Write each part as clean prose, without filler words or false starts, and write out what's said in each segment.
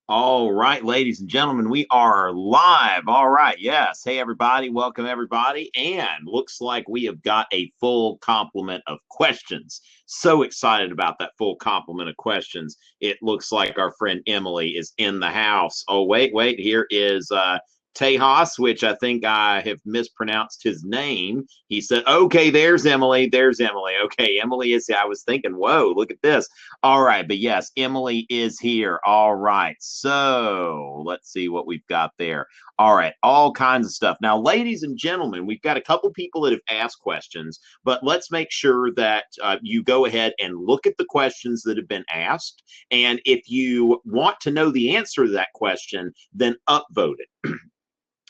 All right, ladies and gentlemen, we are live. All right, yes. Hey, everybody, welcome everybody. And looks like we have got a full complement of questions. So excited about that full complement of questions. It looks like our friend Emily is in the house. Oh, wait, here is Tejas, which I think I have mispronounced his name. He said, okay, there's Emily. There's Emily. Okay, Emily is here. I was thinking, whoa, look at this. All right, but yes, Emily is here. All right, so let's see what we've got there. All right, all kinds of stuff. Now, ladies and gentlemen, we've got a couple people that have asked questions, but let's make sure that you go ahead and look at the questions that have been asked. And if you want to know the answer to that question, then upvote it.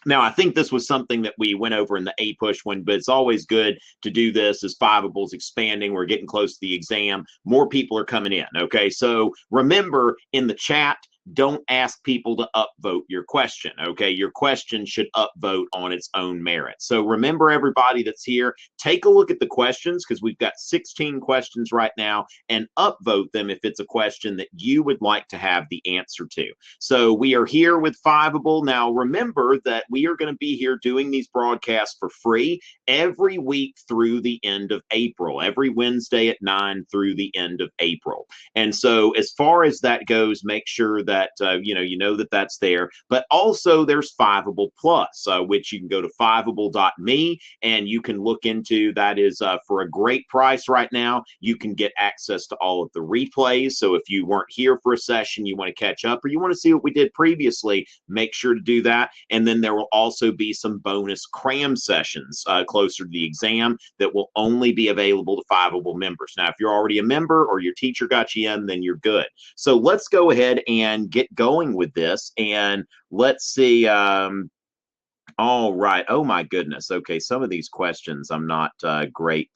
Now, I think this was something that we went over in the A push one, but it's always good to do this as Fiveable's expanding. We're getting close to the exam. More people are coming in. Okay. So remember in the chat, don't ask people to upvote your question. Okay. Your question should upvote on its own merit. So remember, everybody that's here, take a look at the questions because we've got 16 questions right now and upvote them if it's a question that you would like to have the answer to. So we are here with Fiveable. Now, remember that we are going to be here doing these broadcasts for free every week through the end of April, every Wednesday at 9 through the end of April. And so as far as that goes, make sure that you know that that's there. But also there's Fiveable Plus, which you can go to fiveable.me and you can look into. That is for a great price right now. You can get access to all of the replays. So if you weren't here for a session, you want to catch up, or you want to see what we did previously, make sure to do that. And then there will also be some bonus cram sessions closer to the exam that will only be available to Fiveable members. Now, if you're already a member or your teacher got you in, then you're good. So let's go ahead and get going with this. And let's see. All right. Oh my goodness. Okay, some of these questions I'm not great.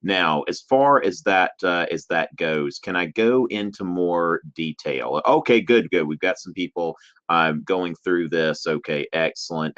Now, as far as that goes, can I go into more detail? Okay, good. We've got some people going through this. Okay, excellent.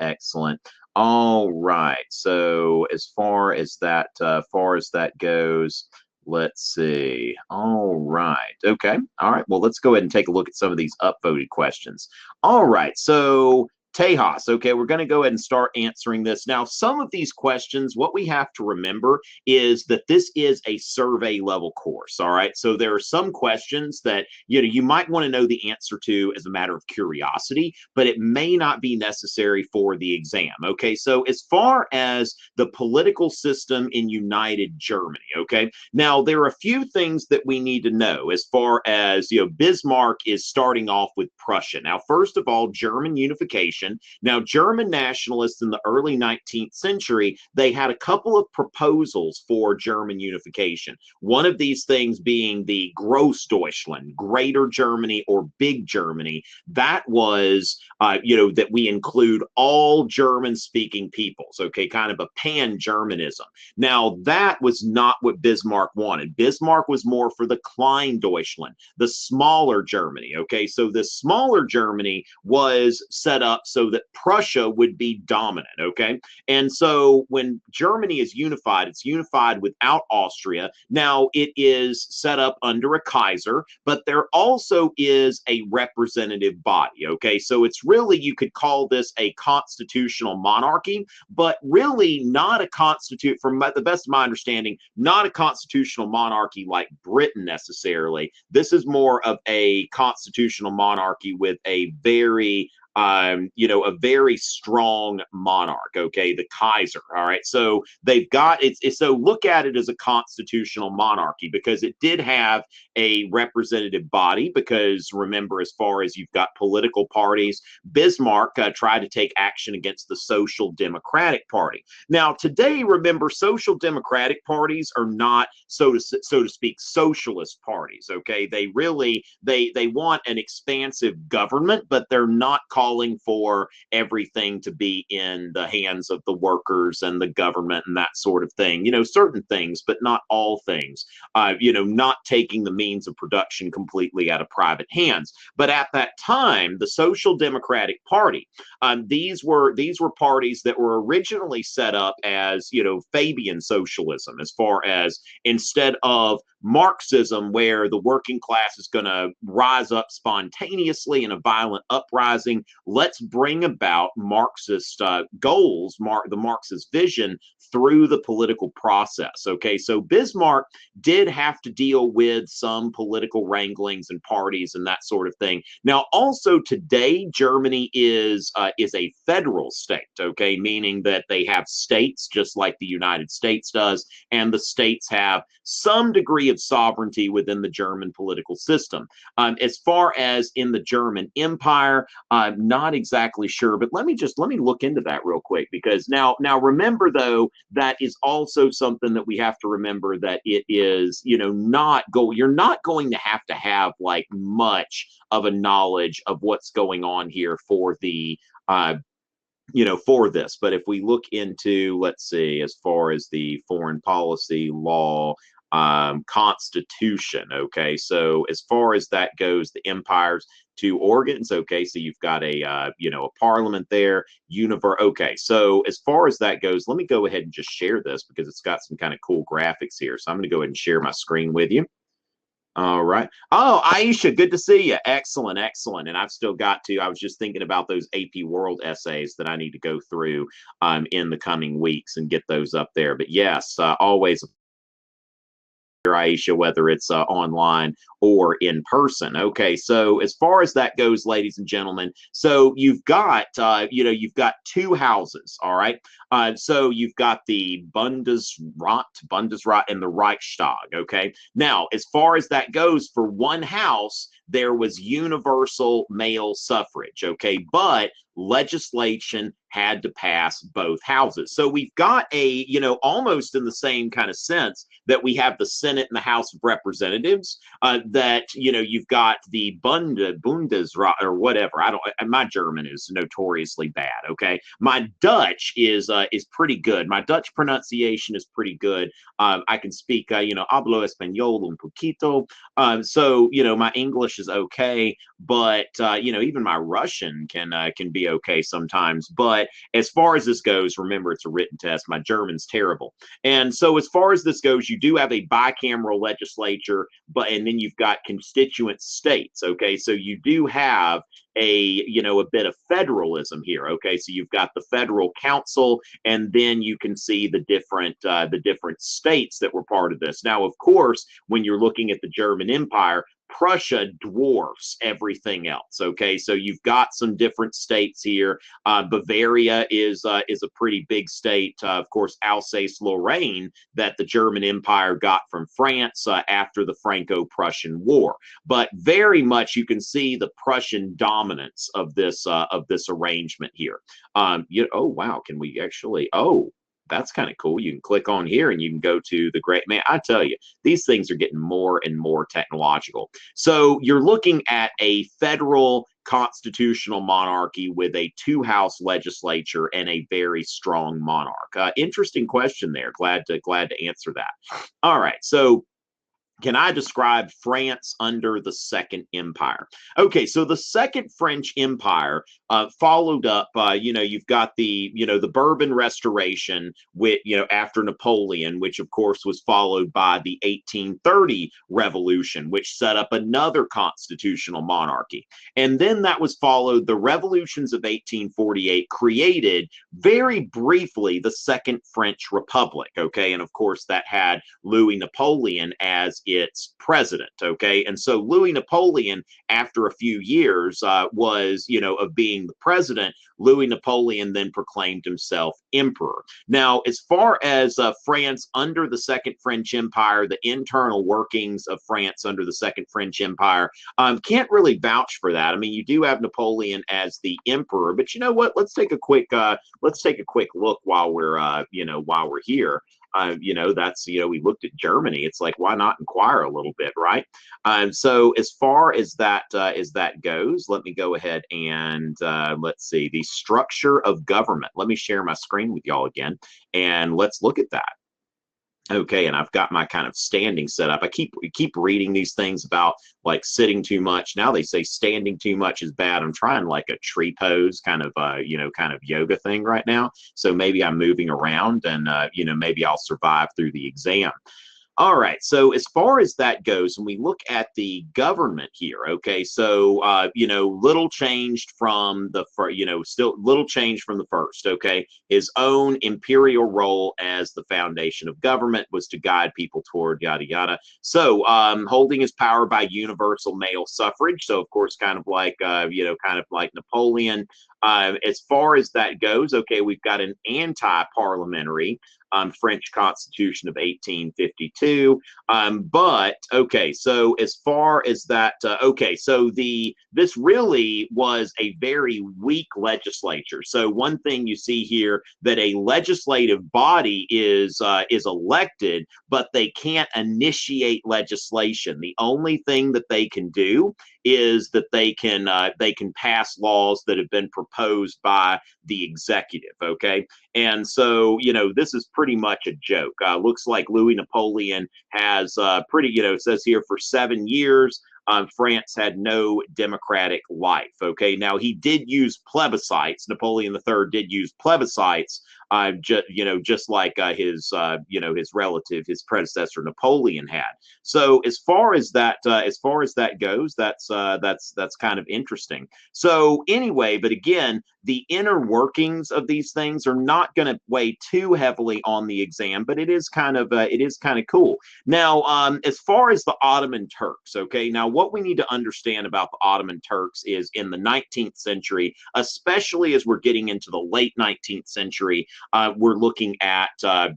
All right. So far as that goes, let's see. All right. Okay. All right. Well, let's go ahead and take a look at some of these upvoted questions. All right. So Tejas, okay, we're going to go ahead and start answering this. Now, some of these questions, what we have to remember is that this is a survey level course, all right? So there are some questions that, you might want to know the answer to as a matter of curiosity, but it may not be necessary for the exam, okay? So as far as the political system in United Germany, okay, now there are a few things that we need to know as far as, Bismarck is starting off with Prussia. Now, first of all, German unification. Now, German nationalists in the early 19th century, they had a couple of proposals for German unification. One of these things being the Großdeutschland, Greater Germany or Big Germany. That was, that we include all German-speaking peoples, okay, kind of a pan-Germanism. Now, that was not what Bismarck wanted. Bismarck was more for the Kleindeutschland, the smaller Germany, okay? So the smaller Germany was set up so that Prussia would be dominant, okay? And so when Germany is unified, it's unified without Austria. Now, it is set up under a Kaiser, but there also is a representative body, okay? So it's really, you could call this a constitutional monarchy, but really not a from the best of my understanding, not a constitutional monarchy like Britain necessarily. This is more of a constitutional monarchy with a very a very strong monarch, okay, the Kaiser. All right. So they've got so look at it as a constitutional monarchy because it did have a representative body. Because remember, as far as you've got political parties, Bismarck tried to take action against the Social Democratic Party. Now, today, remember, social democratic parties are not, so to speak, socialist parties. Okay. They really, they want an expansive government, but they're not calling for everything to be in the hands of the workers and the government and that sort of thing. Certain things, but not all things. Not taking the means of production completely out of private hands. But at that time, the Social Democratic Party, these were parties that were originally set up as, Fabian socialism, as far as instead of Marxism, where the working class is going to rise up spontaneously in a violent uprising. Let's bring about Marxist goals, the Marxist vision through the political process. Okay, so Bismarck did have to deal with some political wranglings and parties and that sort of thing. Now, also today, Germany is a federal state. Okay, meaning that they have states just like the United States does, and the states have some degree of sovereignty within the German political system. As far as in the German Empire, I'm not exactly sure, but let me look into that real quick, because now remember though, that is also something that we have to remember, that it is, you're not going to have like much of a knowledge of what's going on here for the for this. But if we look into, let's see, as far as the foreign policy law, constitution, okay, so as far as that goes, the empire's two organs, okay, so you've got a parliament there, okay, so as far as that goes, let me go ahead and just share this because it's got some kind of cool graphics here. So I'm going to go ahead and share my screen with you. All right. Oh, Aisha, good to see you. Excellent, excellent. And I was just thinking about those AP World essays that I need to go through in the coming weeks and get those up there. But yes, always Aisha, whether it's online or in person. Okay, so as far as that goes, ladies and gentlemen, so you've got two houses. All right, so you've got the Bundesrat, and the Reichstag. Okay, now as far as that goes, for one house there was universal male suffrage. Okay, but legislation had to pass both houses. So we've got almost in the same kind of sense that we have the Senate and the House of Representatives, that, you've got the Bundesrat or whatever. My German is notoriously bad. Okay. My Dutch is pretty good. My Dutch pronunciation is pretty good. I can speak, hablo español un poquito. So, my English is okay, but, even my Russian can be okay sometimes. But as far as this goes, remember, it's a written test. My German's terrible. And so as far as this goes, you do have a bicameral legislature, and then you've got constituent states. Okay, so you do have a bit of federalism here. Okay, so you've got the federal council, and then you can see the different states that were part of this. Now, of course, when you're looking at the German Empire, Prussia dwarfs everything else. Okay, so you've got some different states here. Bavaria is a pretty big state. Of course, Alsace-Lorraine, that the German Empire got from France after the Franco-Prussian War. But very much you can see the Prussian dominance of this arrangement here. Oh wow, can we actually? Oh, that's kind of cool. You can click on here and you can go to the great man. I tell you, these things are getting more and more technological. So you're looking at a federal constitutional monarchy with a two-house legislature and a very strong monarch. Interesting question there. Glad to answer that. All right. So can I describe France under the Second Empire? Okay, so the Second French Empire followed up. You've got the Bourbon Restoration, with after Napoleon, which of course was followed by the 1830 Revolution, which set up another constitutional monarchy, and then that was followed. The revolutions of 1848 created very briefly the Second French Republic. Okay, and of course that had Louis Napoleon as its president. Okay, and so Louis Napoleon, after a few years of being the president, Louis Napoleon then proclaimed himself emperor. Now, as far as France under the Second French Empire, the internal workings of France under the Second French Empire, can't really vouch for that. I mean, you do have Napoleon as the emperor, but you know what? Let's take a quick look while we're here. We looked at Germany. It's like, why not inquire a little bit, right? So as far as that goes, let me go ahead and let's see the structure of government. Let me share my screen with y'all again, and let's look at that. Okay, and I've got my kind of standing set up. I keep reading these things about like sitting too much. Now they say standing too much is bad. I'm trying like a tree pose kind of yoga thing right now. So maybe I'm moving around, and maybe I'll survive through the exam. All right. So as far as that goes, when we look at the government here, okay, so little changed from the still little change from the first. Okay, his own imperial role as the foundation of government was to guide people toward yada yada. So holding his power by universal male suffrage. So of course, kind of like Napoleon. As far as that goes, okay, we've got an anti-parliamentary French Constitution of 1852. But okay, so as far as that, okay, so this really was a very weak legislature. So one thing you see here that a legislative body is elected, but they can't initiate legislation. The only thing that they can do is that they can pass laws that have been proposed by the executive. Okay, and so, this is pretty much a joke. Looks like Louis Napoleon has it says here for 7 years, France had no democratic life. Okay, now he did use plebiscites. Napoleon III did use plebiscites, just like his relative, his predecessor Napoleon had. So as far as that goes, that's kind of interesting. So anyway, but again, the inner workings of these things are not going to weigh too heavily on the exam, but it is kind of cool. Now, as far as the Ottoman Turks, okay, now what we need to understand about the Ottoman Turks is in the 19th century, especially as we're getting into the late 19th century, we're looking at the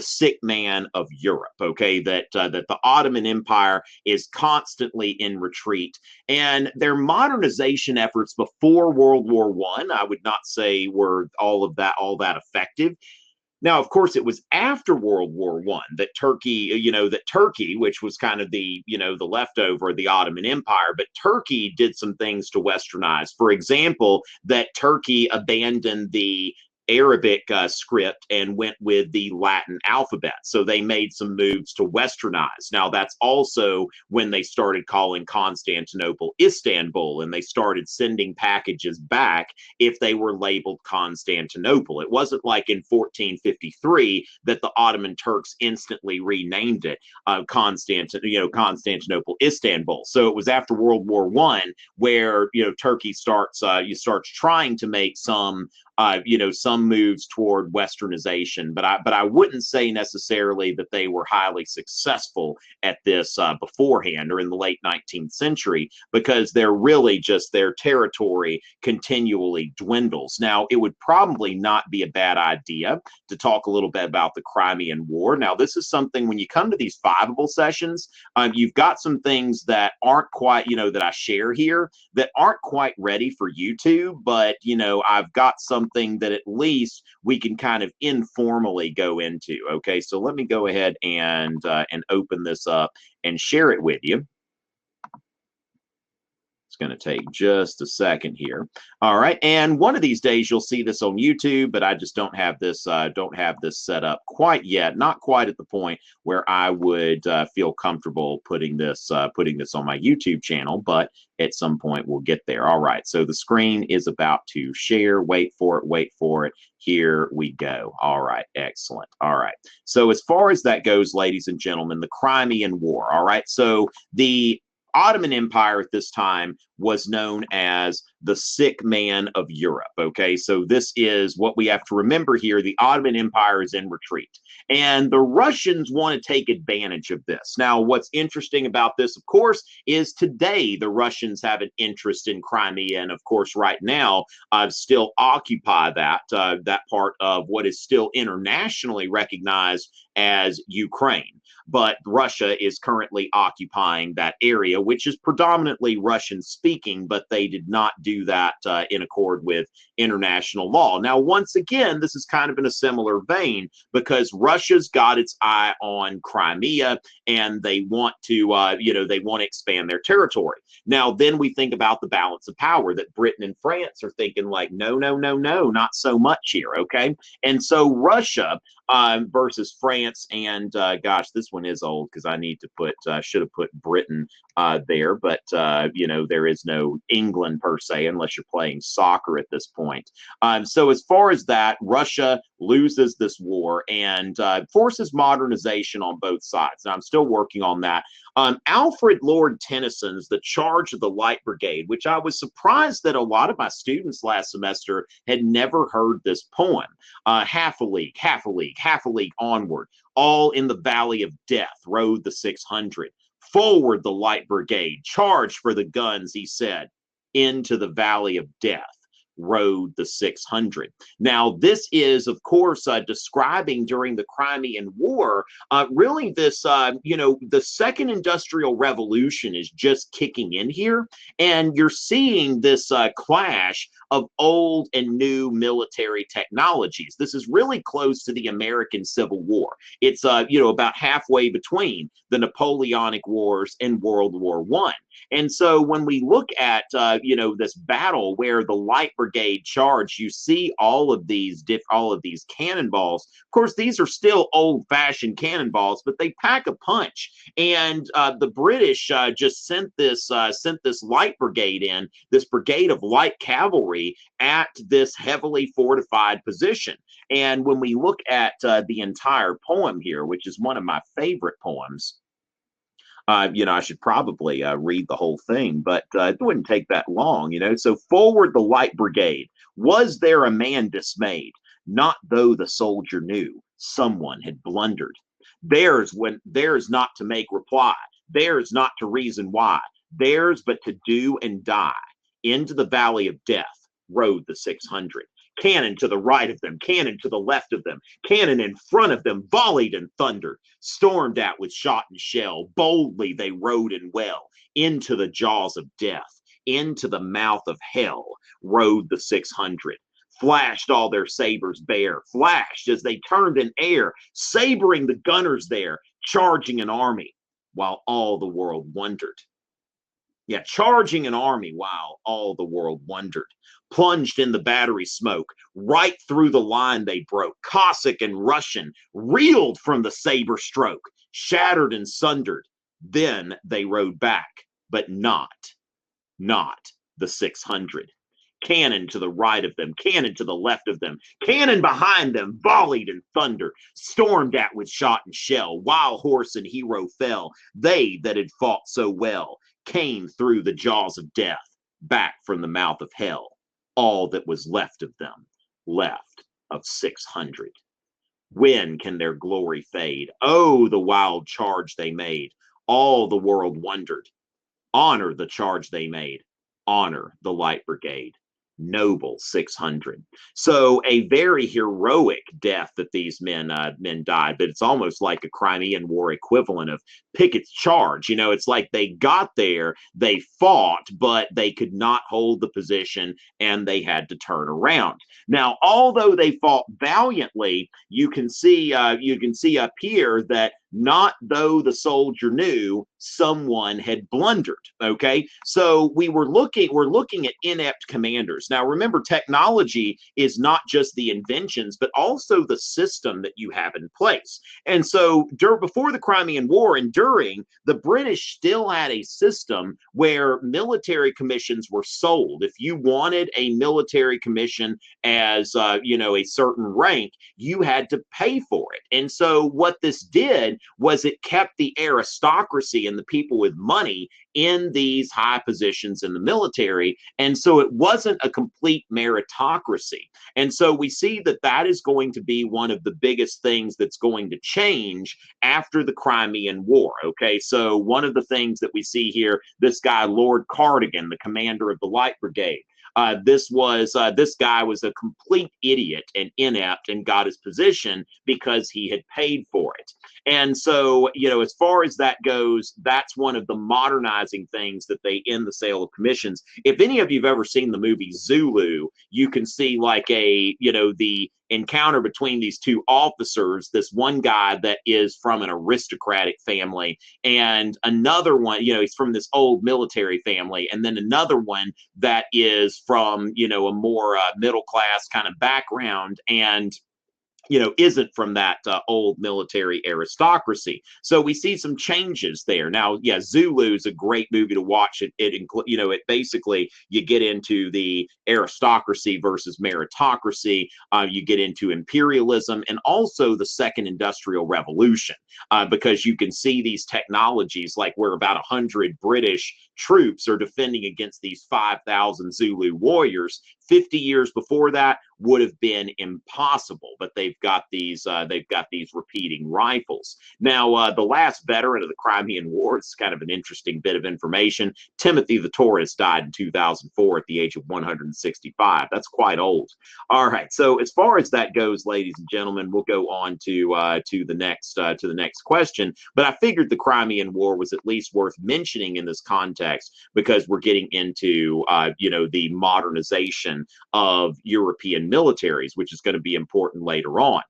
sick man of Europe. Okay, that the Ottoman Empire is constantly in retreat, and their modernization efforts before World War I would not say were all that effective. Now, of course, it was after World War I that Turkey, which was kind of the leftover of the Ottoman Empire, but Turkey did some things to westernize. For example, that Turkey abandoned the Arabic script and went with the Latin alphabet. So they made some moves to westernize. Now, that's also when they started calling Constantinople Istanbul, and they started sending packages back if they were labeled Constantinople. It wasn't like in 1453 that the Ottoman Turks instantly renamed it Constantinople Istanbul. So it was after World War I where Turkey starts trying to make some moves toward westernization, but I wouldn't say necessarily that they were highly successful at this beforehand or in the late 19th century, because they're really just their territory continually dwindles. Now, it would probably not be a bad idea to talk a little bit about the Crimean War. Now, this is something when you come to these Fiveable sessions, you've got some things that aren't quite, that I share here that aren't quite ready for YouTube, but I've got something that at least we can kind of informally go into. Okay, so let me go ahead and open this up and share it with you. It's going to take just a second here. All right, and one of these days you'll see this on YouTube, but I just don't have this set up quite yet. Not quite at the point where I would feel comfortable putting this on my YouTube channel, but at some point we'll get there. All right, so the screen is about to share. Wait for it. Here we go. All right, excellent. All right, so as far as that goes, ladies and gentlemen, the Crimean War. All right, so the Ottoman Empire at this time was known as the sick man of Europe. Okay, so this is what we have to remember here. The Ottoman Empire is in retreat, and the Russians want to take advantage of this. Now, what's interesting about this, of course, is today the Russians have an interest in Crimea, and of course, right now, still occupy that part of what is still internationally recognized as Ukraine. But Russia is currently occupying that area, which is predominantly Russian speaking, but they did not do that in accord with international law. Now, once again, this is kind of in a similar vein, because Russia's got its eye on Crimea, and they want to, they want to expand their territory. Now, then we think about the balance of power, that Britain and France are thinking like, no, not so much here, okay? And so Russia versus France, and gosh, this one is old because I need to put, should have put Britain there, but there is no England per se unless you're playing soccer at this point. So as far as that, Russia loses this war, and forces modernization on both sides. And I'm still working on that. Alfred Lord Tennyson's The Charge of the Light Brigade, which I was surprised that a lot of my students last semester had never heard this poem. Half a league, half a league, half a league onward, all in the valley of death rode the 600. Forward the light brigade, charge for the guns, he said. Into the valley of death rode the 600. Now, this is, of course, describing during the Crimean War, really this, the Second Industrial Revolution is just kicking in here, and you're seeing this clash of old and new military technologies. This is really close to the American Civil War. It's, about halfway between the Napoleonic Wars and World War I. And so when we look at, this battle where the Light Brigade charged, you see all of these cannonballs. Of course, these are still old-fashioned cannonballs, but they pack a punch. And the British just sent this Light Brigade in, this brigade of light cavalry at this heavily fortified position. And when we look at the entire poem here, which is one of my favorite poems, I should probably read the whole thing, but it wouldn't take that long, So forward the light brigade. Was there a man dismayed? Not though the soldier knew someone had blundered. Theirs not to make reply. Theirs not to reason why. Theirs but to do and die. Into the valley of death rode the 600. Cannon to the right of them, cannon to the left of them, cannon in front of them, volleyed and thundered, stormed at with shot and shell. Boldly they rode and well into the jaws of death, into the mouth of hell rode the 600. Flashed all their sabers bare, flashed as they turned in air, sabering the gunners there, charging an army while all the world wondered. Yeah, charging an army while all the world wondered. Plunged in the battery smoke, right through the line they broke. Cossack and Russian reeled from the saber stroke, shattered and sundered. Then they rode back, but not the 600. Cannon to the right of them, cannon to the left of them, cannon behind them, volleyed and thundered, stormed at with shot and shell. While horse and hero fell, they that had fought so well came through the jaws of death, back from the mouth of hell. All that was left of them, left of 600. When can their glory fade? Oh, the wild charge they made. All the world wondered. Honor the charge they made. Honor the Light Brigade. Noble 600. So a very heroic death that these men died, but it's almost like a Crimean War equivalent of Pickett's charge. It's like they got there, they fought, but they could not hold the position and they had to turn around. Now, although they fought valiantly, you can see up here that not though the soldier knew someone had blundered. Okay, so we're looking at inept commanders. Now remember, technology is not just the inventions but also the system that you have in place. And so before the Crimean War and during, the British still had a system where military commissions were sold. If you wanted a military commission as a certain rank, you had to pay for it. And so what this did was it kept the aristocracy and the people with money in these high positions in the military. And so it wasn't a complete meritocracy. And so we see that is going to be one of the biggest things that's going to change after the Crimean War. Okay, so one of the things that we see here, this guy, Lord Cardigan, the commander of the Light Brigade, this guy was a complete idiot and inept and got his position because he had paid for it. And so, as far as that goes, that's one of the modernizing things that they end the sale of commissions. If any of you've ever seen the movie Zulu, you can see the encounter between these two officers, this one guy that is from an aristocratic family and another one, he's from this old military family, and then another one that is from, a more middle class kind of background. And isn't from that old military aristocracy. So we see some changes there. Now, yeah, Zulu is a great movie to watch. It basically, you get into the aristocracy versus meritocracy. You get into imperialism and also the second industrial revolution, because you can see these technologies like where about 100 British troops are defending against these 5,000 Zulu warriors. 50 years before that would have been impossible, but they've got these repeating rifles. Now, the last veteran of the Crimean War, it's kind of an interesting bit of information. Timothy the Taurus died in 2004 at the age of 165. That's quite old. All right, so as far as that goes, ladies and gentlemen, we'll go on to the next question. But I figured the Crimean War was at least worth mentioning in this context because we're getting into the modernization of European militaries, which is going to be important later on.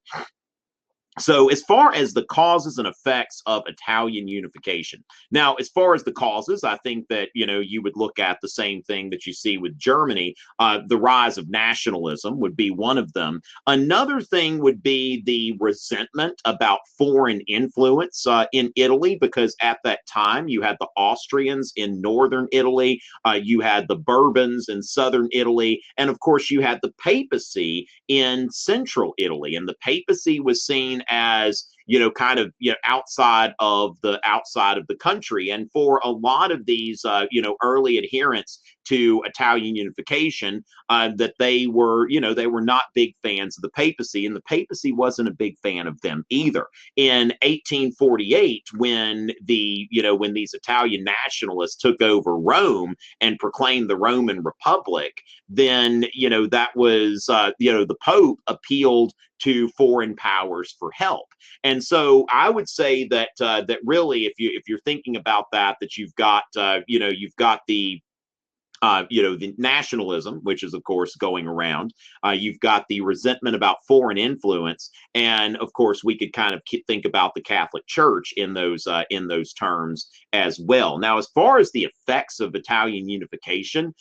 So as far as the causes and effects of Italian unification, now, as far as the causes, I think that, you would look at the same thing that you see with Germany. The rise of nationalism would be one of them. Another thing would be the resentment about foreign influence in Italy, because at that time you had the Austrians in northern Italy, you had the Bourbons in southern Italy, and of course you had the papacy in central Italy. And the papacy was seen as kind of outside of the country. And for a lot of these early adherents to Italian unification, that they were not big fans of the papacy, and the papacy wasn't a big fan of them either. In 1848, when these Italian nationalists took over Rome and proclaimed the Roman Republic, then that was the Pope appealed to foreign powers for help. And so I would say that that really, if you're thinking about that you've got the nationalism, which is, of course, going around. You've got the resentment about foreign influence, and of course, we could kind of think about the Catholic Church in those terms as well. Now, as far as the effects of Italian unification,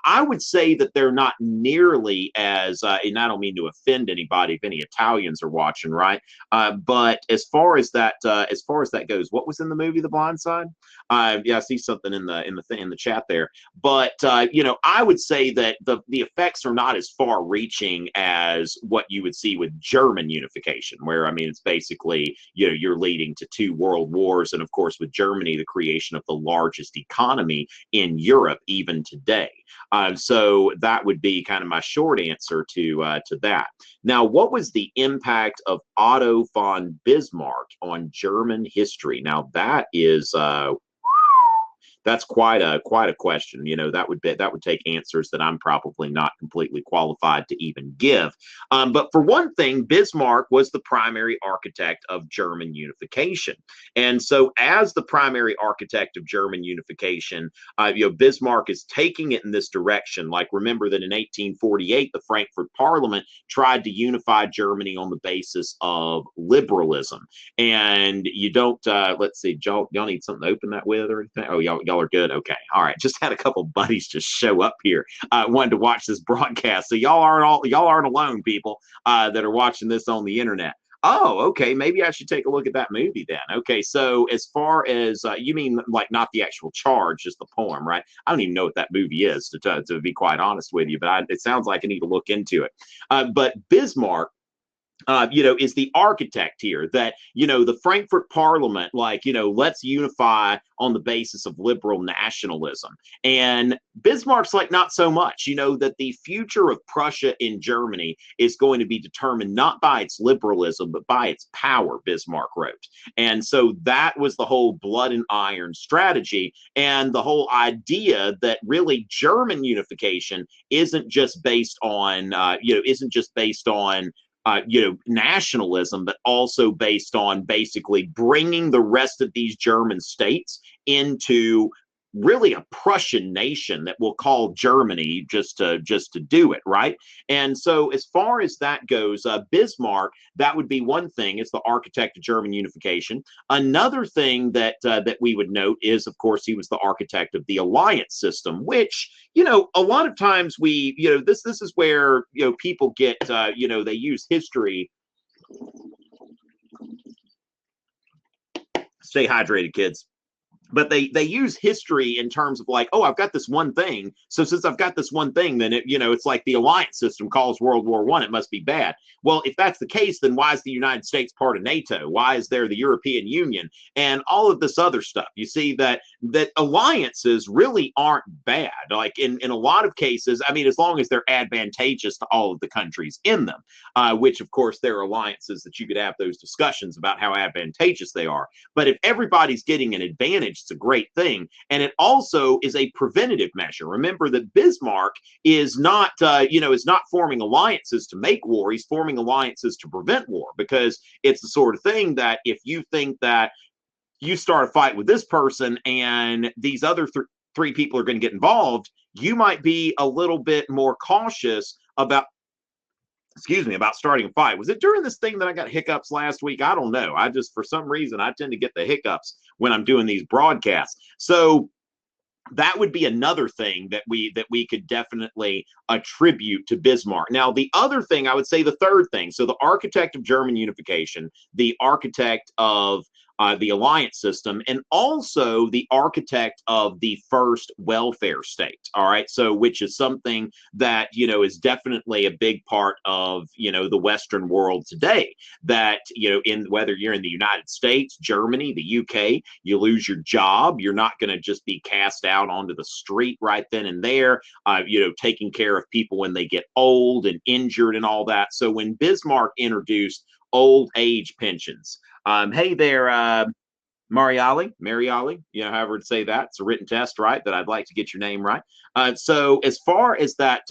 I would say that they're not nearly as, and I don't mean to offend anybody if any Italians are watching, right? But as far as that goes, what was in the movie The Blind Side? Yeah, I see something in the chat there, but I would say that the effects are not as far-reaching as what you would see with German unification, where it's basically you're leading to 2 world wars, and of course with Germany, the creation of the largest economy in Europe even today. So that would be kind of my short answer to that. Now, what was the impact of Otto von Bismarck on German history? Now, that is that's quite a question. That would take answers that I'm probably not completely qualified to even give. But for one thing, Bismarck was the primary architect of German unification, and so as the primary architect of German unification, Bismarck is taking it in this direction. Like, remember that in 1848, the Frankfurt Parliament tried to unify Germany on the basis of liberalism, and you don't. Let's see, y'all need something to open that with or anything? Oh, y'all are good. Okay. All right. Just had a couple buddies just show up here. Wanted to watch this broadcast. So y'all aren't alone, people that are watching this on the internet. Oh, okay. Maybe I should take a look at that movie then. Okay. So as far as you mean, like, not the actual charge, just the poem, right? I don't even know what that movie is, to be quite honest with you, but it sounds like I need to look into it. But Bismarck, is the architect here, that, the Frankfurt Parliament, let's unify on the basis of liberal nationalism. And Bismarck's like, not so much, that the future of Prussia in Germany is going to be determined not by its liberalism, but by its power, Bismarck wrote. And so that was the whole blood and iron strategy, and the whole idea that really German unification isn't just based on, nationalism, but also based on basically bringing the rest of these German states into really a Prussian nation that we'll call Germany, just to do it, right? And so as far as that goes, Bismarck, that would be one thing, is the architect of German unification. Another thing that we would note is, of course, he was the architect of the alliance system, which, a lot of times this is where, people get, they use history Stay hydrated, kids. But they use history in terms of like, oh, I've got this one thing, so since I've got this one thing, then it's like the alliance system calls World War I, it must be bad. Well, if that's the case, then why is the United States part of NATO? Why is there the European Union and all of this other stuff? You see that alliances really aren't bad, like in a lot of cases. I mean, as long as they're advantageous to all of the countries in them, which of course there are alliances that you could have those discussions about how advantageous they are. But if everybody's getting an advantage, it's a great thing. And it also is a preventative measure. Remember that Bismarck is not, is not forming alliances to make war. He's forming alliances to prevent war, because it's the sort of thing that if you think that you start a fight with this person and these other three people are going to get involved, you might be a little bit more cautious about starting a fight. Was it during this thing that I got hiccups last week? I don't know. I just, for some reason, I tend to get the hiccups when I'm doing these broadcasts. So that would be another thing that we could definitely attribute to Bismarck. Now, the other thing, I would say the third thing, so the architect of German unification, the architect of the alliance system, and also the architect of the first welfare state. All right. So, which is something that, is definitely a big part of, the Western world today, that, in whether you're in the United States, Germany, the UK, you lose your job, you're not going to just be cast out onto the street right then and there, taking care of people when they get old and injured and all that. So when Bismarck introduced old age pensions, hey there, Mariali, however to say that. It's a written test, right? That I'd like to get your name right. So as far as that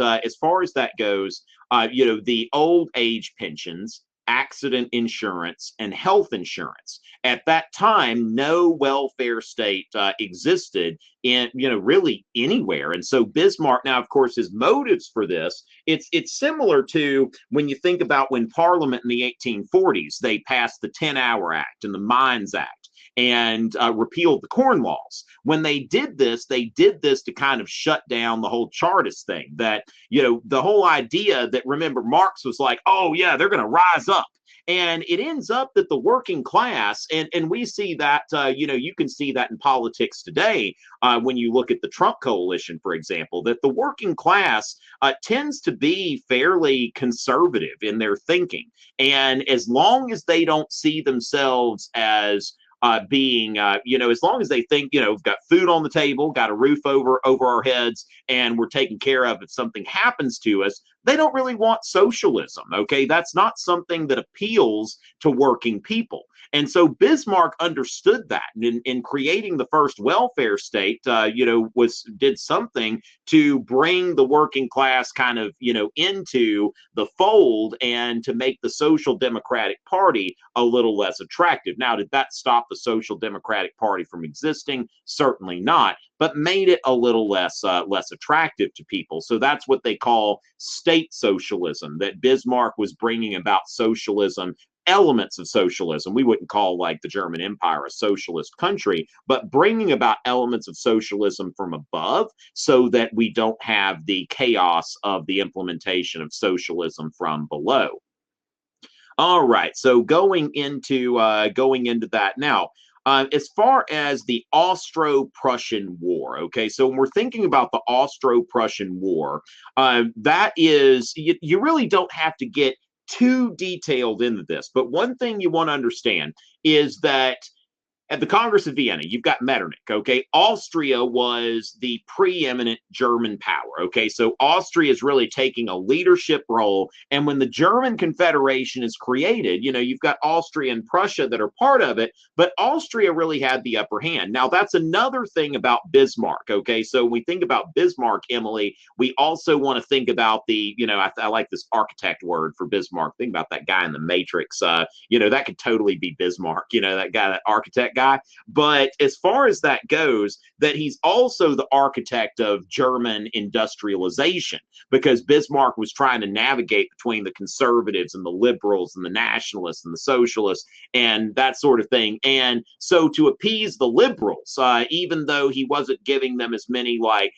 goes, the old age pensions, accident insurance, and health insurance. At that time, no welfare state existed in, really anywhere. And so Bismarck, now, of course, his motives for this, it's similar to when you think about when Parliament in the 1840s, they passed the 10-Hour Act and the Mines Act and repealed the Corn Laws. When they did this to kind of shut down the whole Chartist thing. That, the whole idea that, remember, Marx was like, oh yeah, they're going to rise up. And it ends up that the working class, and we see that, you can see that in politics today when you look at the Trump coalition, for example, that the working class tends to be fairly conservative in their thinking. And as long as they don't see themselves as being, as long as they think, we've got food on the table, got a roof over our heads, and we're taken care of if something happens to us, they don't really want socialism. Okay, that's not something that appeals to working people. And so Bismarck understood that, and in creating the first welfare state, did something to bring the working class kind of, into the fold, and to make the Social Democratic Party a little less attractive. Now, did that stop the Social Democratic Party from existing? Certainly not, but made it a little less attractive to people. So that's what they call state socialism, that Bismarck was bringing about socialism, elements of socialism. We wouldn't call like the German Empire a socialist country, but bringing about elements of socialism from above, so that we don't have the chaos of the implementation of socialism from below. All right, so going into that now. As far as the Austro-Prussian War, okay, so when we're thinking about the Austro-Prussian War, that is, you really don't have to get too detailed into this, but one thing you want to understand is that at the Congress of Vienna, you've got Metternich, okay? Austria was the preeminent German power, okay? So Austria is really taking a leadership role. And when the German Confederation is created, you've got Austria and Prussia that are part of it, but Austria really had the upper hand. Now, that's another thing about Bismarck, okay? So when we think about Bismarck, Emily, we also want to think about the, I like this architect word for Bismarck. Think about that guy in the Matrix. That could totally be Bismarck, that guy, that architect guy. guy. But as far as that goes, that he's also the architect of German industrialization, because Bismarck was trying to navigate between the conservatives and the liberals and the nationalists and the socialists and that sort of thing. And so to appease the liberals, even though he wasn't giving them as many like,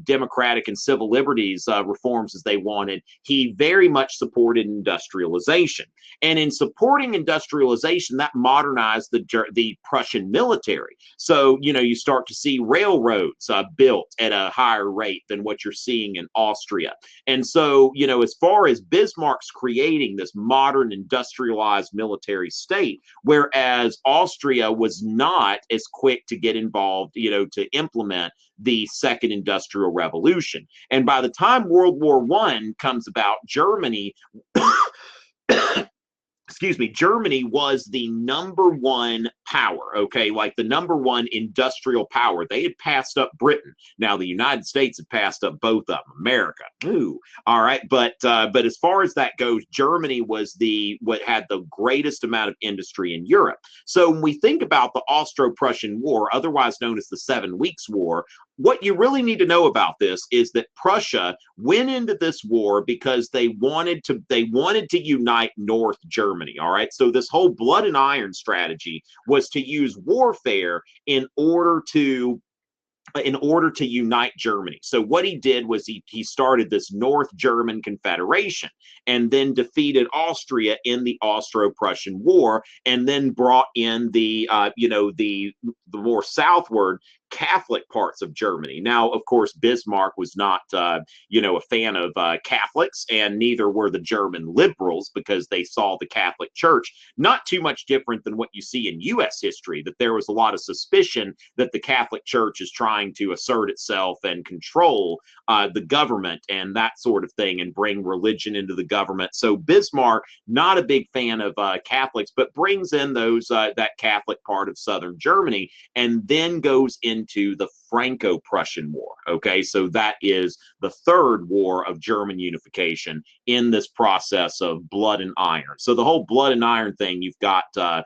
democratic and civil liberties reforms as they wanted, he very much supported industrialization. And in supporting industrialization, that modernized the Prussian military. So, you start to see railroads built at a higher rate than what you're seeing in Austria. And so, as far as Bismarck's creating this modern industrialized military state, whereas Austria was not as quick to get involved, to implement the second industrial revolution. And by the time World War I comes about, Germany excuse me, Germany was the number one power, okay, like the number one industrial power. They had passed up Britain. Now the United States had passed up both of them. America, ooh, all right, but as far as that goes, Germany was what had the greatest amount of industry in Europe. So when we think about the Austro-Prussian War, otherwise known as the 7 Weeks' War, what you really need to know about this is that Prussia went into this war because they wanted to unite North Germany. All right. So this whole blood and iron strategy was to use warfare in order to unite Germany. So what he did was he started this North German Confederation and then defeated Austria in the Austro-Prussian War, and then brought in the more southward Catholic parts of Germany. Now, of course, Bismarck was not, a fan of Catholics, and neither were the German liberals, because they saw the Catholic Church not too much different than what you see in U.S. history, that there was a lot of suspicion that the Catholic Church is trying to assert itself and control the government and that sort of thing, and bring religion into the government. So Bismarck, not a big fan of Catholics, but brings in that Catholic part of southern Germany, and then goes into the Franco-Prussian War. Okay, so that is the third war of German unification in this process of blood and iron. So the whole blood and iron thing, you've got the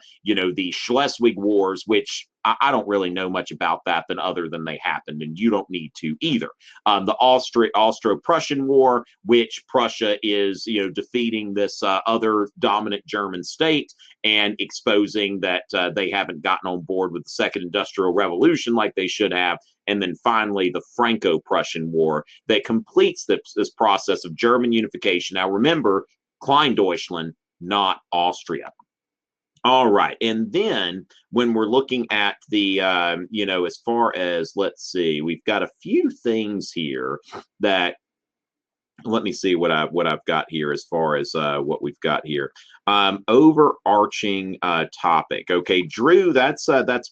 Schleswig Wars, which I don't really know much about that other than they happened, and you don't need to either. The Austro-Prussian War, which Prussia is, defeating this other dominant German state and exposing that they haven't gotten on board with the Second Industrial Revolution like they should have. And then finally, the Franco-Prussian War that completes this process of German unification. Now, remember, Kleindeutschland, not Austria. All right. And then when we're looking at the, as far as, let's see, we've got a few things here that, let me see what I've got here as far as what we've got here. Overarching topic. Okay, Drew, that's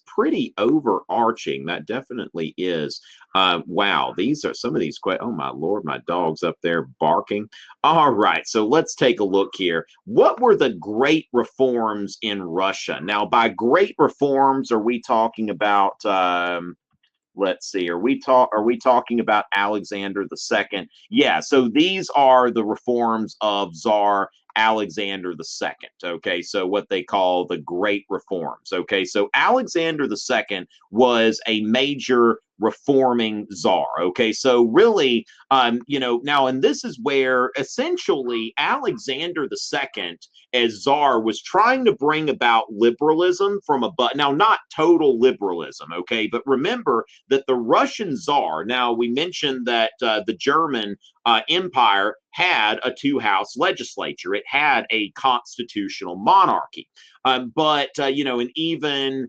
pretty overarching. That definitely is. Wow, these are some of these questions. Oh my Lord, my dog's up there barking. All right, so let's take a look here. What were the great reforms in Russia? Now, by great reforms, are we talking about? Let's see. Are we talking about Alexander II? Yeah. So these are the reforms of Tsar Alexander II. Okay. So what they call the Great Reforms. Okay. So Alexander II was a major reforming czar. Okay. So really, now, and this is where essentially Alexander II as czar was trying to bring about liberalism from above. Now, not total liberalism. Okay. But remember that the Russian czar, now we mentioned that the German empire had a two-house legislature. It had a constitutional monarchy. But and even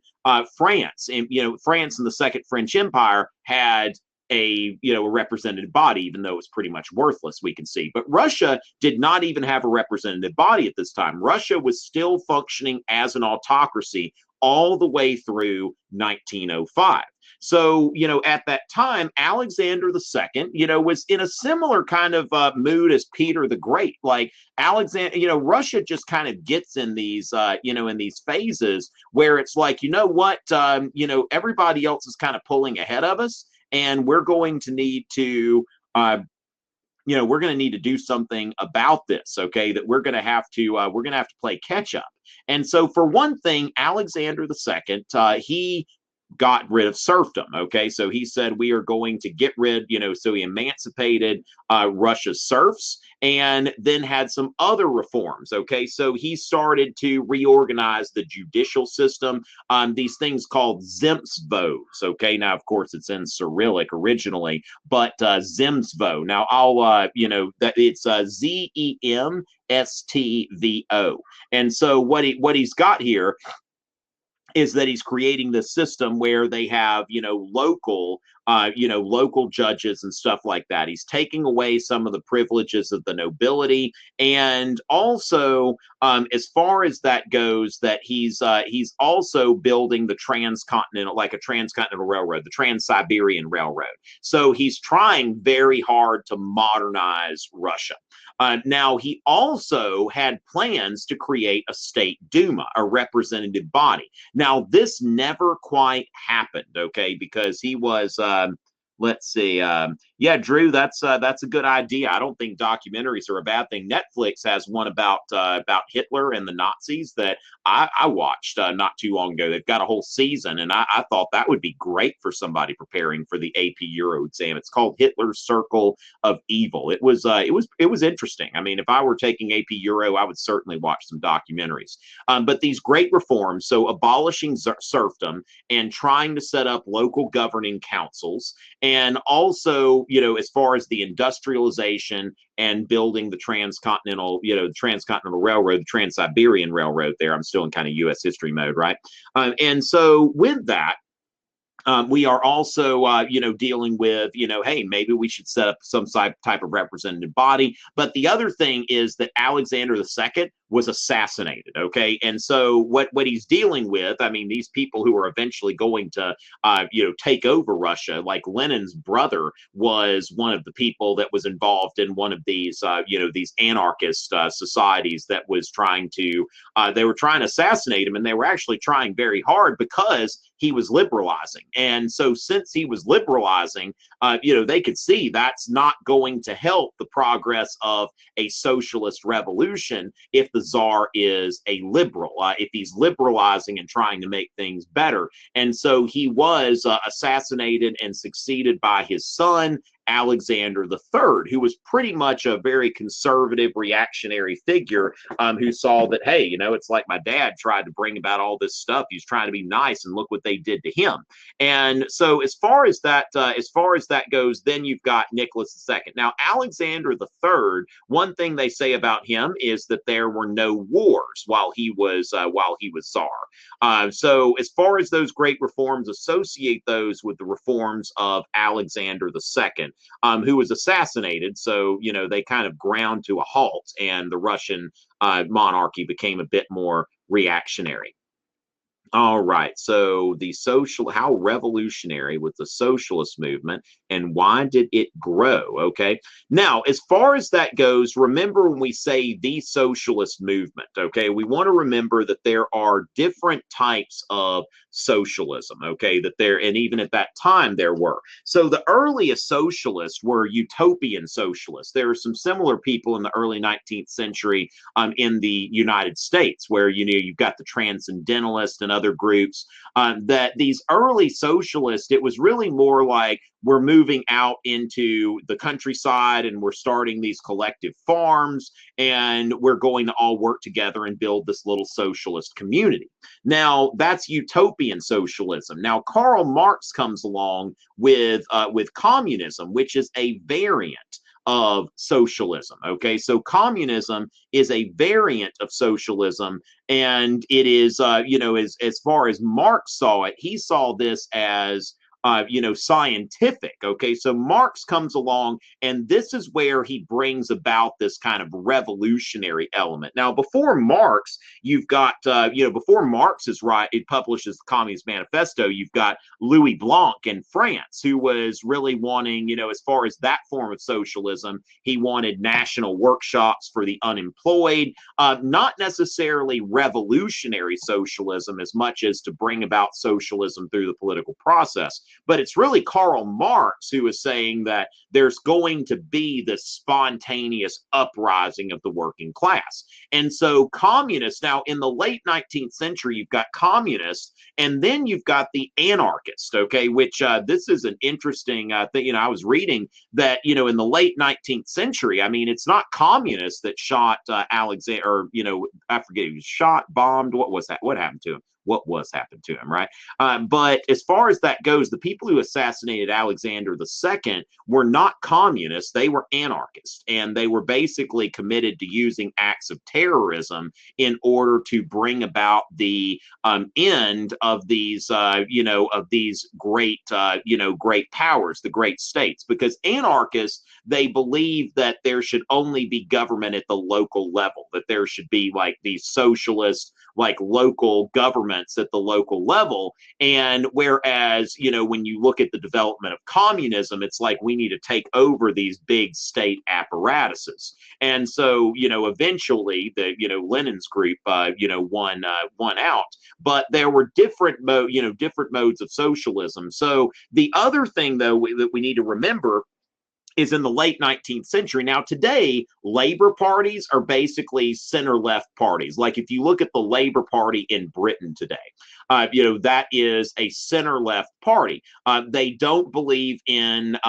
France, and France and the Second French Empire had a representative body, even though it was pretty much worthless, we can see. But Russia did not even have a representative body at this time. Russia was still functioning as an autocracy all the way through 1905. So, at that time, Alexander II, was in a similar kind of mood as Peter the Great. Like Alexander, Russia just kind of gets in these, in these phases where it's like, everybody else is kind of pulling ahead of us, and we're going to need to we're going to need to do something about this, okay, that we're going to have to play catch up. And so for one thing, Alexander II, he got rid of serfdom. Okay, so he said we are going to get rid, so he emancipated Russia's serfs and then had some other reforms. Okay, so he started to reorganize the judicial system. These things called zemstvos. Okay, now of course it's in Cyrillic originally, but zemstvo. Now that it's ZEMSTVO. And so what he's got here is that he's creating this system where they have, local judges and stuff like that. He's taking away some of the privileges of the nobility, and also, as far as that goes, that he's also building the like a transcontinental railroad, the Trans-Siberian Railroad. So he's trying very hard to modernize Russia. Now, he also had plans to create a state Duma, a representative body. Now, this never quite happened, okay, because he was, let's see, yeah, Drew, that's a good idea. I don't think documentaries are a bad thing. Netflix has one about Hitler and the Nazis that I watched not too long ago. They've got a whole season, and I thought that would be great for somebody preparing for the AP Euro exam. It's called Hitler's Circle of Evil. It was interesting. I mean, if I were taking AP Euro, I would certainly watch some documentaries. But these great reforms, so abolishing serfdom and trying to set up local governing councils, and also, as far as the industrialization and building the transcontinental railroad, the Trans-Siberian Railroad there. I'm still in kind of U.S. history mode, right? And so with that, we are also, dealing with, hey, maybe we should set up some type of representative body. But the other thing is that Alexander II was assassinated. Okay, and so what he's dealing with, I mean, these people who are eventually going to, take over Russia, like Lenin's brother was one of the people that was involved in one of these, these anarchist societies that was they were trying to assassinate him, and they were actually trying very hard because he was liberalizing. And so since he was liberalizing, they could see that's not going to help the progress of a socialist revolution if the czar is a liberal, if he's liberalizing and trying to make things better. And so he was assassinated and succeeded by his son, Alexander III, who was pretty much a very conservative, reactionary figure, who saw that, hey, it's like my dad tried to bring about all this stuff. He's trying to be nice, and look what they did to him. And so, as far as that goes, then you've got Nicholas II. Now, Alexander III, one thing they say about him is that there were no wars while he was czar. So, as far as those great reforms, associate those with the reforms of Alexander II. Who was assassinated. So, they kind of ground to a halt, and the Russian monarchy became a bit more reactionary. All right. So how revolutionary was the socialist movement, and why did it grow? Okay. Now, as far as that goes, remember when we say the socialist movement, okay, we want to remember that there are different types of socialism, okay, and even at that time there were. So the earliest socialists were utopian socialists. There are some similar people in the early 19th century in the United States where, you've got the transcendentalists and other groups, that these early socialists, it was really more like we're moving out into the countryside and we're starting these collective farms, and we're going to all work together and build this little socialist community. Now, that's utopian socialism. Now, Karl Marx comes along with communism, which is a variant of socialism. Okay, so communism is a variant of socialism, and it is, as far as Marx saw it, he saw this as scientific. Okay, so Marx comes along, and this is where he brings about this kind of revolutionary element. Now, before Marx, you've got, before Marx it publishes the Communist Manifesto, you've got Louis Blanc in France, who was really wanting, as far as that form of socialism, he wanted national workshops for the unemployed, not necessarily revolutionary socialism as much as to bring about socialism through the political process. But it's really Karl Marx who is saying that there's going to be this spontaneous uprising of the working class. And so communists, now in the late 19th century, you've got communists, and then you've got the anarchists, okay, which this is an interesting thing. I was reading that, in the late 19th century, I mean, it's not communists that shot Alexander, or, I forget, he was shot, bombed. What was that? What happened to him? What was happened to him, right? But as far as that goes, the people who assassinated Alexander II were not communists. They were anarchists, and they were basically committed to using acts of terrorism in order to bring about the end of these, of these great, great powers, the great states, because anarchists, they believe that there should only be government at the local level, that there should be like these socialist, like local governments at the local level. And whereas, when you look at the development of communism, it's like we need to take over these big state apparatuses. And so, eventually the, Lenin's group, won out. But there were different modes of socialism. So the other thing, though, that we need to remember is in the late 19th century. Now, today, labor parties are basically center-left parties. Like if you look at the Labor Party in Britain today, that is a center-left party. They don't believe in,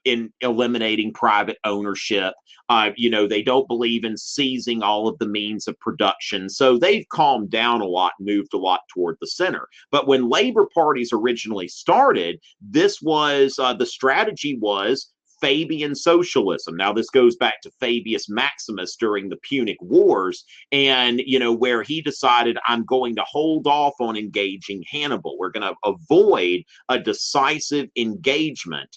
in eliminating private ownership. They don't believe in seizing all of the means of production. So they've calmed down a lot, moved a lot toward the center. But when labor parties originally started, this was, the strategy was Fabian socialism. Now, this goes back to Fabius Maximus during the Punic Wars, and, where he decided, I'm going to hold off on engaging Hannibal. We're going to avoid a decisive engagement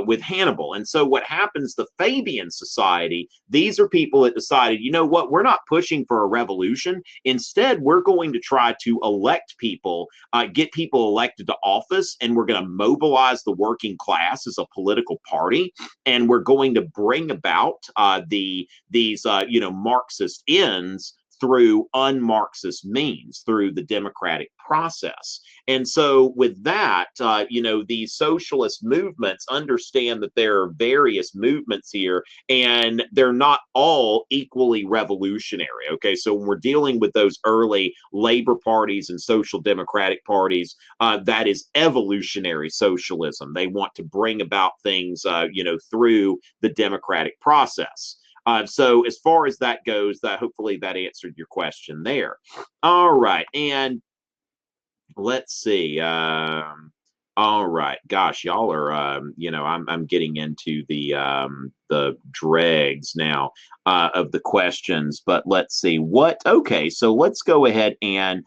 with Hannibal. And so what happens, the Fabian Society, these are people that decided, you know what, we're not pushing for a revolution. Instead, we're going to try to elect people, get people elected to office, and we're going to mobilize the working class as a political party. And we're going to bring about these Marxist ends through un-Marxist means, through the democratic process. And so with that, these socialist movements understand that there are various movements here, and they're not all equally revolutionary. Okay, so when we're dealing with those early labor parties and social democratic parties, that is evolutionary socialism. They want to bring about things, through the democratic process. So as far as that goes, that hopefully that answered your question there. All right, and let's see. All right, gosh, y'all are, I'm getting into the dregs now of the questions, but let's see okay, so let's go ahead and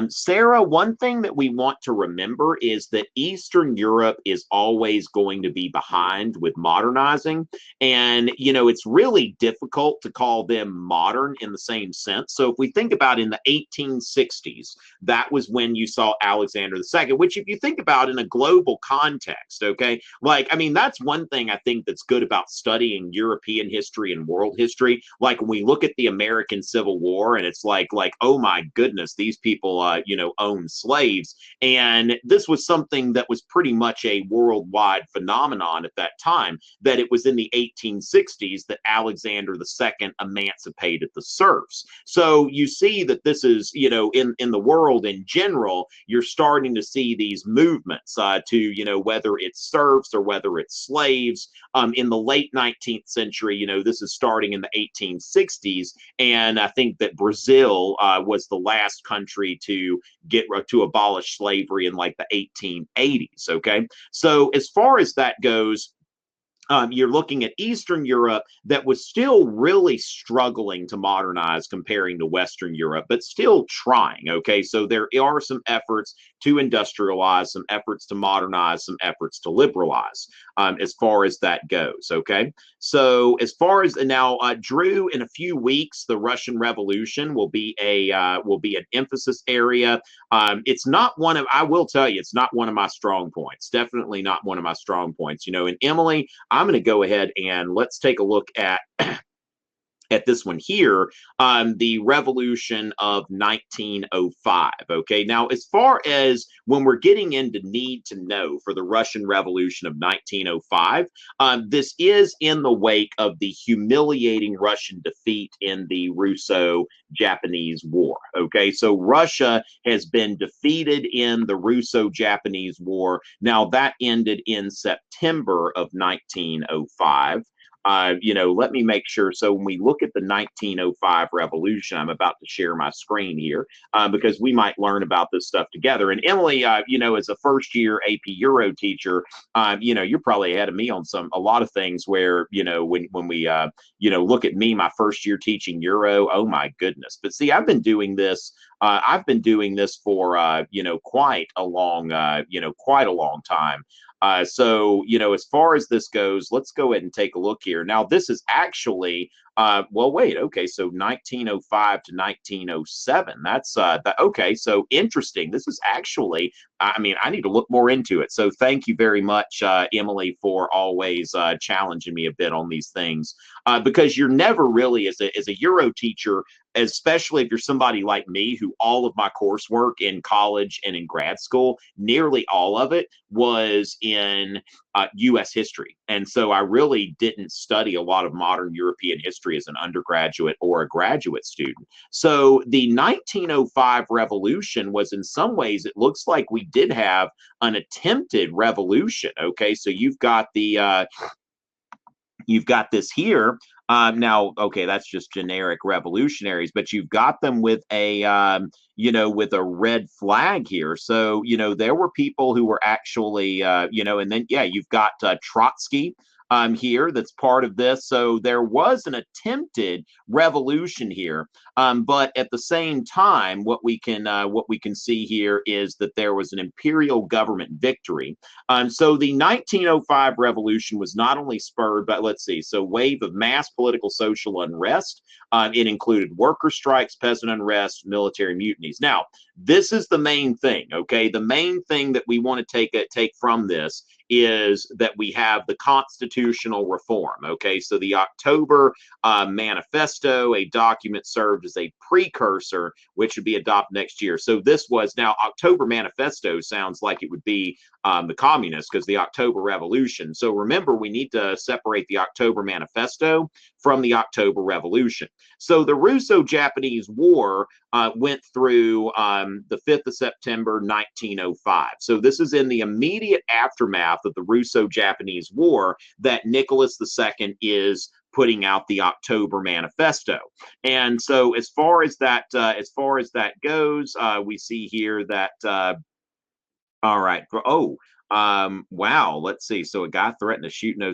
Sarah, one thing that we want to remember is that Eastern Europe is always going to be behind with modernizing, and it's really difficult to call them modern in the same sense. So if we think about in the 1860s, that was when you saw Alexander II, which if you think about in a global context, okay, like, I mean, that's one thing I think that's good about studying European history and world history. Like when we look at the American Civil War, and it's like, oh my goodness, these people, own slaves. And this was something that was pretty much a worldwide phenomenon at that time, that it was in the 1860s that Alexander II emancipated the serfs. So you see that this is, in the world in general, you're starting to see these movements to, whether it's serfs or whether it's slaves. In the late 19th century, this is starting in the 1860s. And I think that Brazil was the last country to abolish slavery in like the 1880s. Okay. So as far as that goes, you're looking at Eastern Europe that was still really struggling to modernize comparing to Western Europe, but still trying. Okay, so there are some efforts to industrialize, some efforts to modernize, some efforts to liberalize, as far as that goes. Okay, so as far as now, Drew, in a few weeks, the Russian Revolution will be an emphasis area. It's not one of, I will tell you, it's not one of my strong points. Definitely not one of my strong points. And Emily, I'm going to go ahead and let's take a look at at this one here, the revolution of 1905. Okay, now as far as when we're getting into need to know for the Russian Revolution of 1905, this is in the wake of the humiliating Russian defeat in the Russo-Japanese War. Okay, so Russia has been defeated in the Russo-Japanese War. Now that ended in September of 1905. Let me make sure. So when we look at the 1905 revolution, I'm about to share my screen here because we might learn about this stuff together. And Emily, as a first year AP Euro teacher, you're probably ahead of me on a lot of things where, when we, look at me, my first year teaching Euro, oh my goodness. But see, I've been doing this for, quite a long time. As far as this goes, let's go ahead and take a look here. Now, this is actually, okay, so 1905 to 1907. That's okay, so interesting. This is actually, I need to look more into it. So thank you very much, Emily, for always challenging me a bit on these things, because you're never really, as a Euro teacher, especially if you're somebody like me, who all of my coursework in college and in grad school, nearly all of it was in U.S. history. And so I really didn't study a lot of modern European history as an undergraduate or a graduate student. So the 1905 revolution was, in some ways, it looks like we did have an attempted revolution. Okay, so you've got this here. Now, okay, that's just generic revolutionaries, but you've got them with with a red flag here. So, there were people who were actually, and then, yeah, you've got Trotsky here that's part of this. So there was an attempted revolution here. But at the same time, what we can see here is that there was an imperial government victory. So the 1905 revolution was not only spurred by, let's see, so wave of mass political social unrest. It included worker strikes, peasant unrest, military mutinies. Now, this is the main thing. Okay, the main thing that we want to take from this is that we have the constitutional reform. Okay, so the October Manifesto, a document served as a precursor, which would be adopted next year. So this was, now October Manifesto sounds like it would be the communists, because the October Revolution. So remember, we need to separate the October Manifesto from the October Revolution. So the Russo-Japanese War went through the 5th of September, 1905. So this is in the immediate aftermath of the Russo-Japanese War that Nicholas II is putting out the October Manifesto. And so as far as that goes, we see here that all right. Wow. Let's see. So a guy threatened to shoot. No.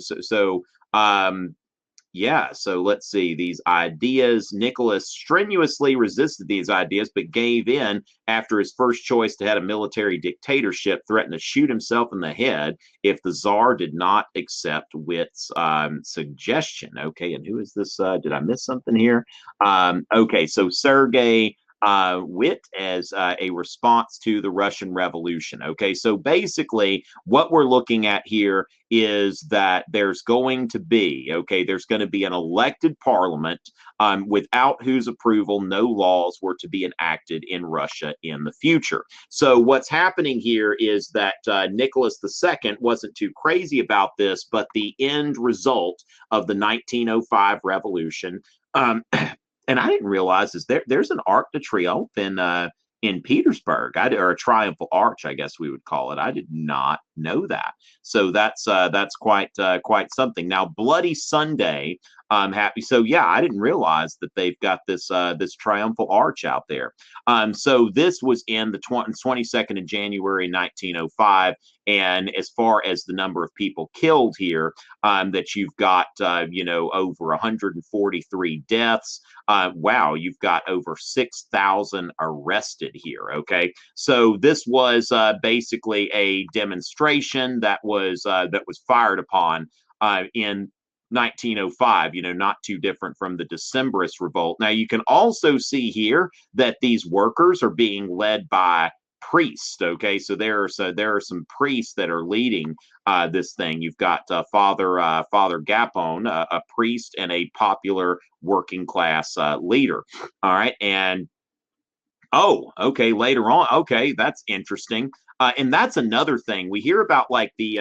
Yeah. So let's see these ideas. Nicholas strenuously resisted these ideas, but gave in after his first choice to head a military dictatorship threatened to shoot himself in the head if the Tsar did not accept Witt's suggestion. Okay. And who is this? Did I miss something here? Okay. So Sergei Witt as a response to the Russian Revolution. Okay, so basically what we're looking at here is that there's going to be an elected parliament without whose approval no laws were to be enacted in Russia in the future. So what's happening here is that Nicholas II wasn't too crazy about this, but the end result of the 1905 revolution, and I didn't realize is there's an Arc de Triomphe in Petersburg, or a triumphal arch, I guess we would call it. I did not know that. So that's quite something. Now, Bloody Sunday, I'm happy. So yeah, I didn't realize that they've got this triumphal arch out there. So this was in the 22nd of January 1905. And as far as the number of people killed here, that you've got over 143 deaths. Wow, you've got over 6,000 arrested here. Okay, so this was basically a demonstration that was fired upon in 1905, not too different from the Decembrist revolt. Now, you can also see here that these workers are being led by priests. Okay, so there are some priests that are leading this thing. You've got Father Gapon, a priest and a popular working class leader. All right, and oh, okay. Later on, okay, that's interesting. And that's another thing we hear about, like the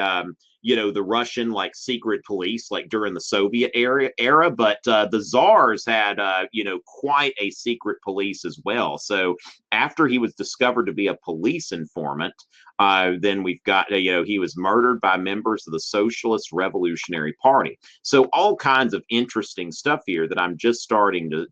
Russian like secret police, like during the Soviet era. But the czars had, quite a secret police as well. So after he was discovered to be a police informant, then we've got, he was murdered by members of the Socialist Revolutionary Party. So all kinds of interesting stuff here that I'm just starting to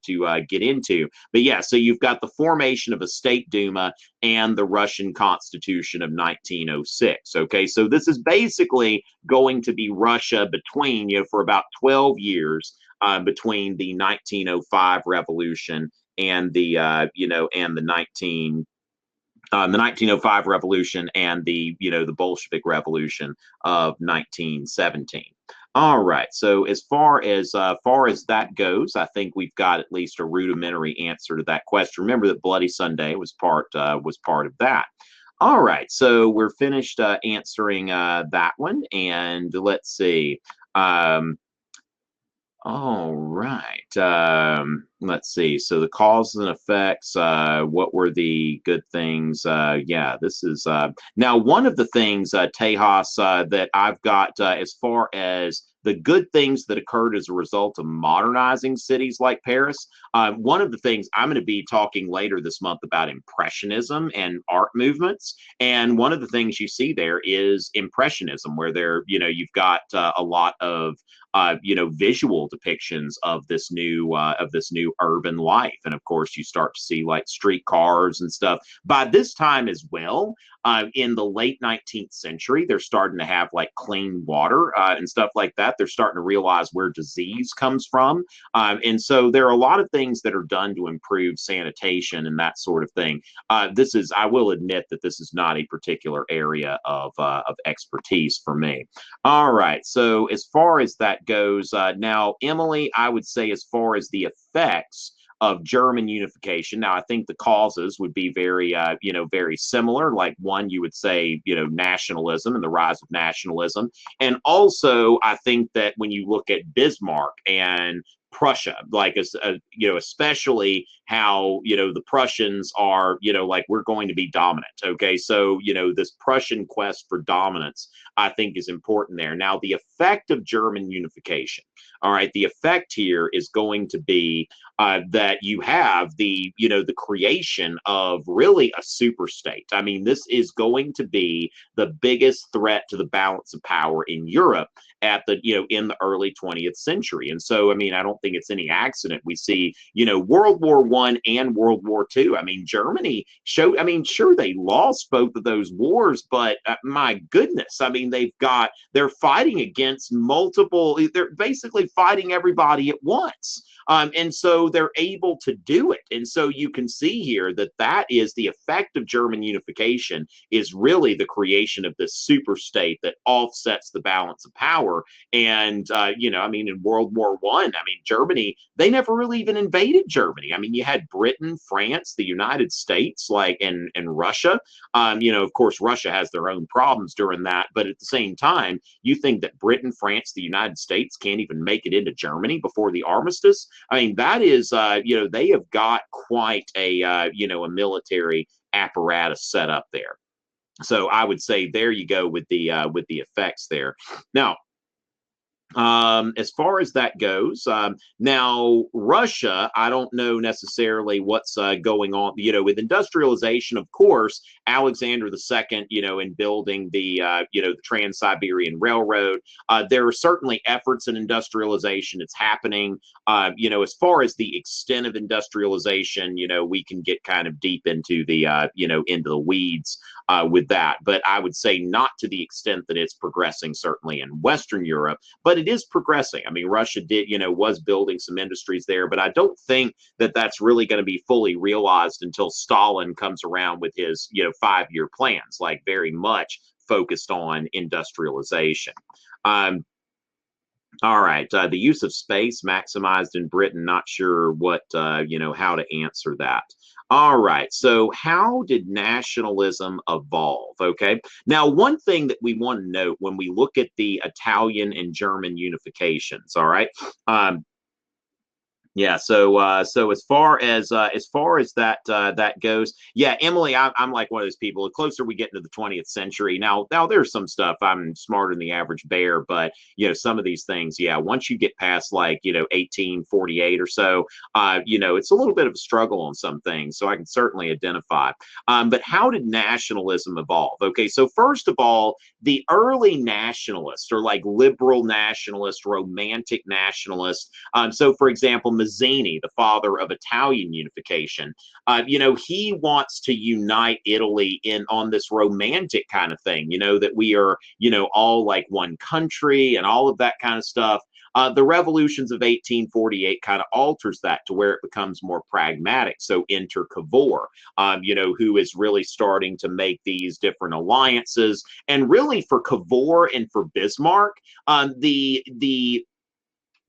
get into. But yeah, so you've got the formation of a state Duma and the Russian Constitution of 1906. Okay, so this is basically going to be Russia between, for about 12 years, between the 1905 revolution and the 1905 revolution and the Bolshevik Revolution of 1917. All right. So as far as that goes, I think we've got at least a rudimentary answer to that question. Remember that Bloody Sunday was part of that. All right. So we're finished answering that one, and let's see. All right. Let's see. So the causes and effects, what were the good things? Yeah, this is now one of the things, Tejas, that I've got as far as the good things that occurred as a result of modernizing cities like Paris. One of the things I'm going to be talking later this month about Impressionism and art movements. And one of the things you see there is Impressionism, where you've got a lot of visual depictions of this new urban life. And of course, you start to see like streetcars and stuff. By this time as well, in the late 19th century, they're starting to have like clean water and stuff like that. They're starting to realize where disease comes from. And so there are a lot of things that are done to improve sanitation and that sort of thing. I will admit that this is not a particular area of expertise for me. All right. So as far as that goes, now, Emily, I would say as far as the effects of German unification. Now, I think the causes would be very similar. Like one, you would say, nationalism and the rise of nationalism. And also, I think that when you look at Bismarck and Prussia, like especially how the Prussians are, like we're going to be dominant. Okay, so this Prussian quest for dominance, I think, is important there. Now, the effect of German unification. All right, the effect here is going to be that you have the creation of really a super state. I mean, this is going to be the biggest threat to the balance of power in Europe at the in the early 20th century. And so, I mean, I don't think it's any accident we see World War I and World War II. I mean, Germany showed, I mean, sure, they lost both of those wars, but my goodness, I mean, they're fighting against they're basically fighting everybody at once. And so they're able to do it. And so you can see here that is the effect of German unification, is really the creation of this super state that offsets the balance of power. And, I mean, in World War I, Germany, they never really even invaded Germany. I mean, you had Britain, France, the United States, and Russia. Of course, Russia has their own problems during that. But at the same time, you think that Britain, France, the United States can't even make it into Germany before the armistice? I mean, that is, they have got quite a military apparatus set up there. So I would say there you go with the effects there. Now, as far as that goes, now Russia, I don't know necessarily what's going on. With industrialization, of course, Alexander II, in building the Trans-Siberian Railroad, there are certainly efforts in industrialization. It's happening. As far as the extent of industrialization, we can get kind of deep into the weeds with that. But I would say not to the extent that it's progressing, certainly in Western Europe, but it is progressing. I mean, Russia was building some industries there, but I don't think that that's really going to be fully realized until Stalin comes around with his, 5-year plans, like very much focused on industrialization. All right. The use of space maximized in Britain. Not sure what, how to answer that. All right. So, how did nationalism evolve? Okay. Now, one thing that we want to note when we look at the Italian and German unifications, all right. Yeah, so as far as that goes, yeah, Emily, I'm like one of those people. The closer we get into the 20th century, now there's some stuff I'm smarter than the average bear, but some of these things, yeah, once you get past like 1848 or so, it's a little bit of a struggle on some things. So I can certainly identify. But how did nationalism evolve? Okay, so first of all, the early nationalists or like liberal nationalists, romantic nationalists. So, for example, Mazzini, the father of Italian unification, he wants to unite Italy in on this romantic kind of thing. That we are, all like one country and all of that kind of stuff. The revolutions of 1848 kind of alters that to where it becomes more pragmatic. So enter Cavour, who is really starting to make these different alliances. And really for Cavour and for Bismarck,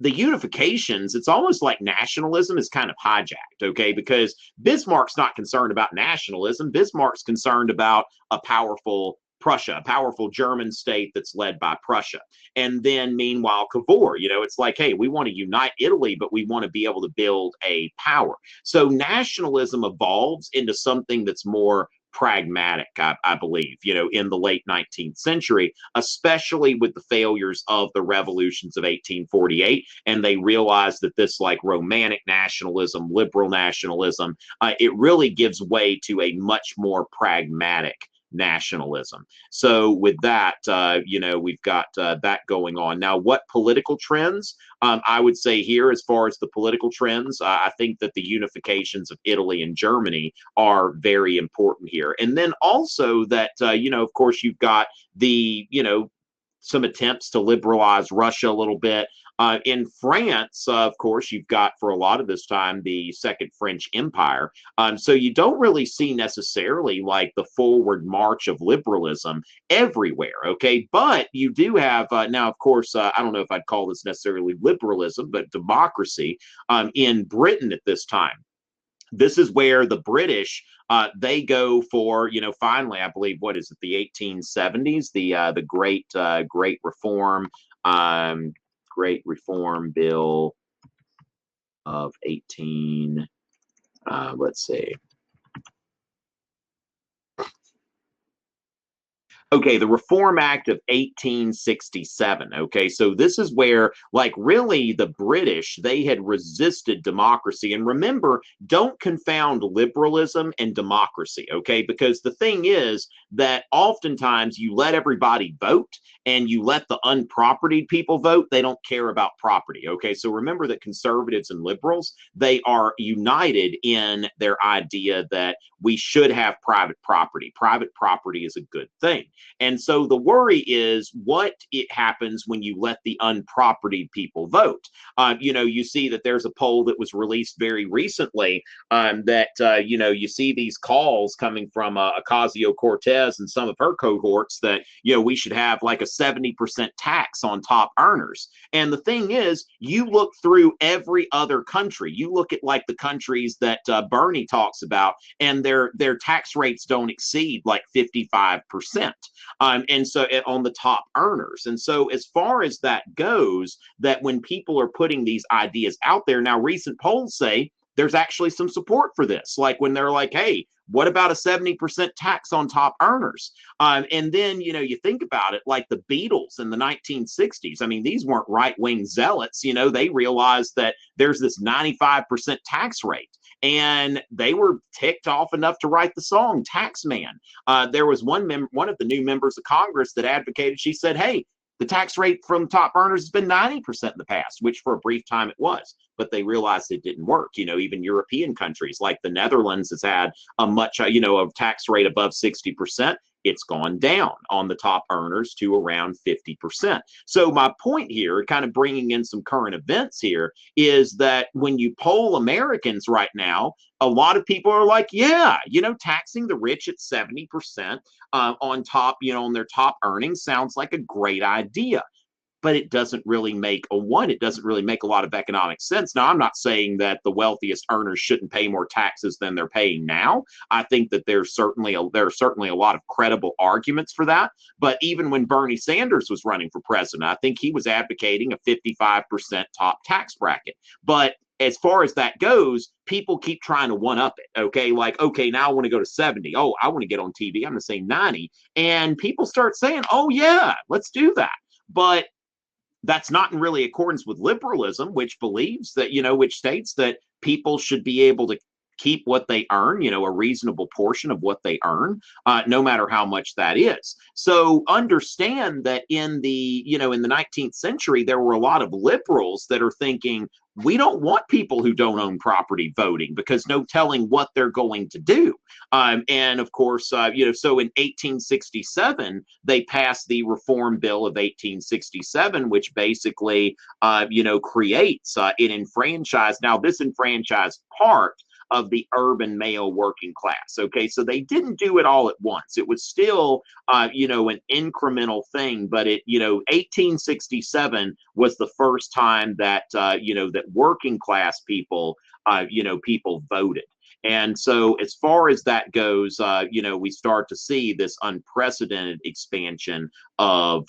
the unifications, it's almost like nationalism is kind of hijacked, okay? Because Bismarck's not concerned about nationalism. Bismarck's concerned about a powerful Prussia, a powerful German state that's led by Prussia. And then meanwhile, Cavour, it's like, hey, we want to unite Italy, but we want to be able to build a power. So nationalism evolves into something that's more pragmatic, I believe, in the late 19th century, especially with the failures of the revolutions of 1848. And they realized that this like romantic nationalism, liberal nationalism, it really gives way to a much more pragmatic nationalism. So with that, we've got that going on. Now, what political trends? I would say here, as far as the political trends, I think that the unifications of Italy and Germany are very important here. And then also that, of course, you've got the, some attempts to liberalize Russia a little bit. In France, of course, you've got for a lot of this time the Second French Empire. So you don't really see necessarily like the forward march of liberalism everywhere, okay? But you do have, now, of course, I don't know if I'd call this necessarily liberalism, but democracy in Britain at this time. This is where the British they go for, finally, I believe, what is it, the 1870s, the Great Reform, um, Great Reform Bill of 18. Let's see. Okay, the Reform Act of 1867. Okay, so this is where, like, really the British, they had resisted democracy. And remember, don't confound liberalism and democracy, okay? Because the thing is that oftentimes you let everybody vote and you let the unpropertied people vote. They don't care about property, okay? So remember that conservatives and liberals, they are united in their idea that we should have private property. Private property is a good thing. And so the worry is what it happens when you let the unpropertied people vote. You see that there's a poll that was released very recently that, you see these calls coming from Ocasio-Cortez and some of her cohorts that, we should have like a 70% tax on top earners. And the thing is, you look through every other country. You look at like the countries that Bernie talks about, and their tax rates don't exceed like 55%. And so on the top earners. And so as far as that goes, that when people are putting these ideas out there, now recent polls say there's actually some support for this. Like when they're like, hey, what about a 70% tax on top earners? And then, you think about it, like the Beatles in the 1960s. I mean, these weren't right-wing zealots. They realized that there's this 95% tax rate. And they were ticked off enough to write the song Taxman. There was one of the new members of Congress that advocated, she said, hey, the tax rate from top earners has been 90% in the past, which for a brief time it was. But they realized it didn't work. Even European countries like the Netherlands has had a much, a tax rate above 60%. It's gone down on the top earners to around 50%. So my point here, kind of bringing in some current events here, is that when you poll Americans right now, a lot of people are like, yeah, taxing the rich at 70% on top, on their top earnings sounds like a great idea. but it doesn't really make it doesn't really make a lot of economic sense. Now, I'm not saying that the wealthiest earners shouldn't pay more taxes than they're paying now. I think that there are certainly a lot of credible arguments for that. But even when Bernie Sanders was running for president, I think he was advocating a 55% top tax bracket. But as far as that goes, people keep trying to one up it. Okay. Like, okay, now I want to go to 70. Oh, I want to get on TV. I'm going to say 90. And people start saying, oh, yeah, let's do that. But that's not in really accordance with liberalism, which believes that, which states that people should be able to keep what they earn, a reasonable portion of what they earn, no matter how much that is. So understand that in the 19th century, there were a lot of liberals that are thinking, we don't want people who don't own property voting because no telling what they're going to do. And of course, so in 1867, they passed the Reform Bill of 1867, which basically, creates an enfranchised. Now, this enfranchised part of the urban male working class. Okay, so they didn't do it all at once. It was still, an incremental thing, but 1867 was the first time that, that working class people, people voted. And so as far as that goes, we start to see this unprecedented expansion of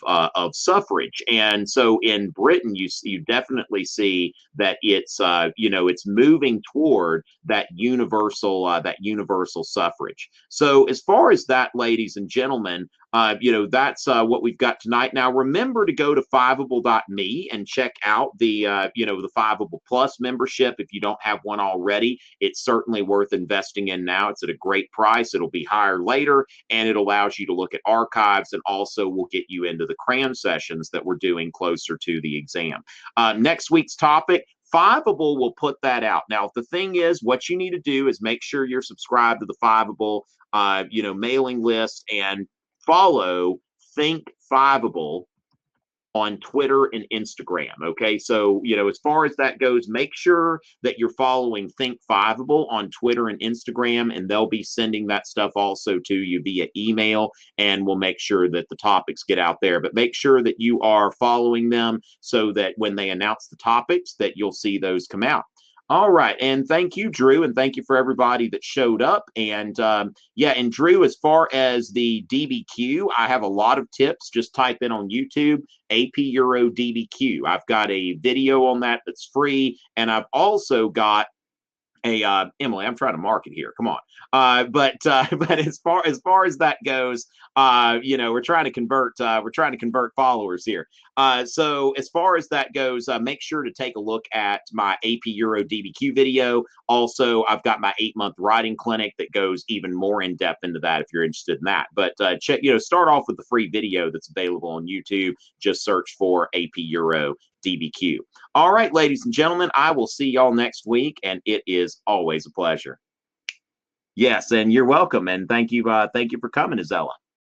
suffrage. And so in Britain, you definitely see that it's moving toward that universal suffrage. So as far as that, ladies and gentlemen, that's what we've got tonight. Now, remember to go to Fiveable.me and check out the Fiveable Plus membership. If you don't have one already, it's certainly worth investing in now. It's at a great price. It'll be higher later, and it allows you to look at archives, and also will get you into the cram sessions that we're doing closer to the exam. Next week's topic, Fiveable will put that out. Now, the thing is, what you need to do is make sure you're subscribed to the Fiveable, mailing list, and follow Think Fiveable on Twitter and Instagram. Okay, so as far as that goes, make sure that you're following Think Fiveable on Twitter and Instagram, and they'll be sending that stuff also to you via email, and we'll make sure that the topics get out there. But make sure that you are following them so that when they announce the topics, that you'll see those come out. All right. And thank you, Drew. And thank you for everybody that showed up. And and Drew, as far as the DBQ, I have a lot of tips. Just type in on YouTube, AP Euro DBQ. I've got a video on that that's free. And I've also got Emily, I'm trying to market here. Come on. But as far as that goes, we're trying to convert followers here. So as far as that goes, make sure to take a look at my AP Euro DBQ video. Also, I've got my 8-month writing clinic that goes even more in depth into that if you're interested in that. But start off with the free video that's available on YouTube. Just search for AP Euro DBQ. All right, ladies and gentlemen, I will see y'all next week, and it is always a pleasure. Yes, and you're welcome, and thank you for coming, Azella.